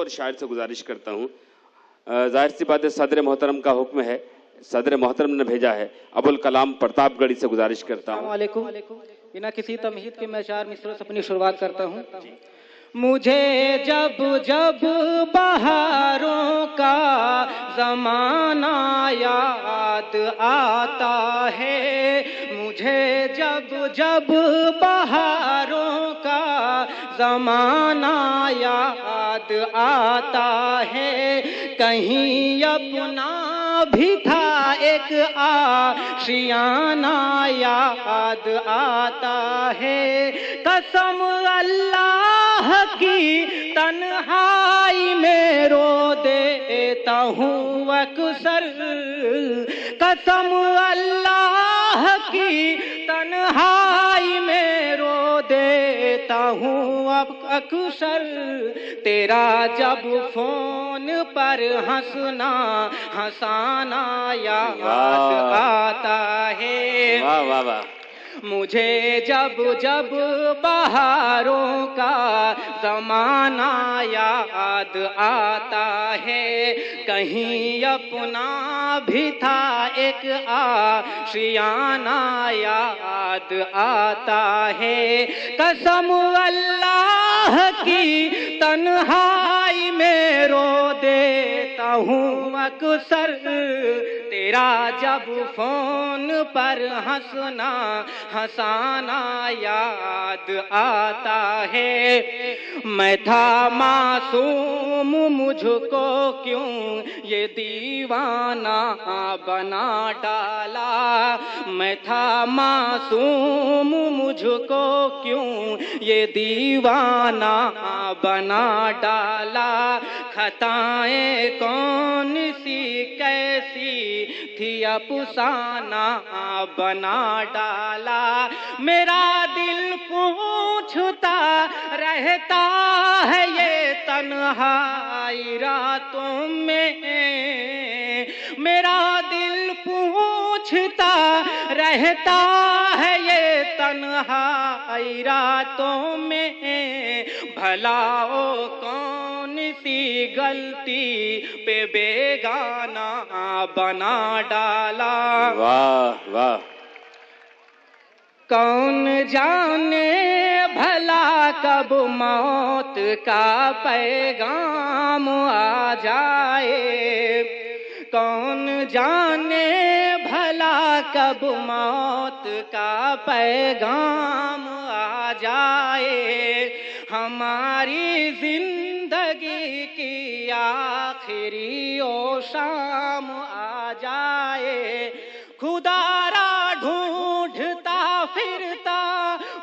شاعر سے گزارش کرتا ہوں، ظاہر سی بات ہے صدر محترم کا حکم ہے، صدر محترم نے بھیجا ہے، ابوالکلام پرتاپ گڑھی سے گزارش کرتا ہوں۔ السلام علیکم، بنا کسی تمہید کے میں اشعار مصرع سے اپنی شروعات کرتا ہوں۔ مجھے جب جب بہاروں کا زمانہ یاد آتا ہے، مجھے جب جب بہاروں کا زمانہ یاد آتا ہے، کہیں اپنا بھی تھا ایک آشیانہ یاد آتا ہے، قسم اللہ کی تنہائی میں رو دیتا ہوں اکثر، قسم اللہ کی تنہائی میں رو دیتا ہوں اب اکثر، تیرا جب فون پر ہنسنا ہنسانا یاد آتا ہے، واہ واہ واہ، مجھے جب جب بہاروں کا زمانہ یاد آتا ہے، کہیں اپنا بھی تھا ایک آشیانہ یاد آتا ہے، قسم اللہ کی تنہائی میں رو دیتا ہوں اکثر، تیرا جب فون پر ہنسنا ہنسانا یاد آتا ہے، میں تھا معصوم مجھ کو کیوں یہ دیوانہ بنا ڈالا، میں تھا معصوم مجھ کو کیوں یہ دیوانہ بنا ڈالا، خطائیں کون سی کیسی تھی افسانہ بنا ڈالا، میرا دل پوچھتا رہتا ہے یہ تنہائی راتوں میں، میرا دل پوچھتا رہتا ہے یہ تنہائی راتوں میں، بھلا او کون سی غلطی پہ بیگانہ بنا ڈالا، واہ واہ، کون جانے بھلا کب موت کا پیغام آ جائے، کون جانے بھلا کب موت کا پیغام آ جائے، ہماری زندگی کی آخری او شام آ جائے، خدا را ڈھونڈتا پھرتا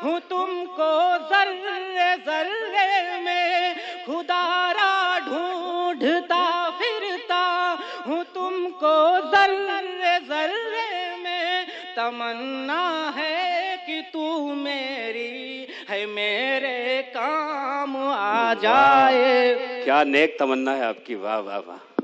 ہوں تم کو ذرے ذرے میں، خدا را ڈھونڈتا پھرتا ہوں تم کو ذرے ذرے میں، تمنا ہے کہ تو میری ہے میرے کام آ جائے۔ کیا نیک تمنا ہے آپ کی، واہ واہ واہ۔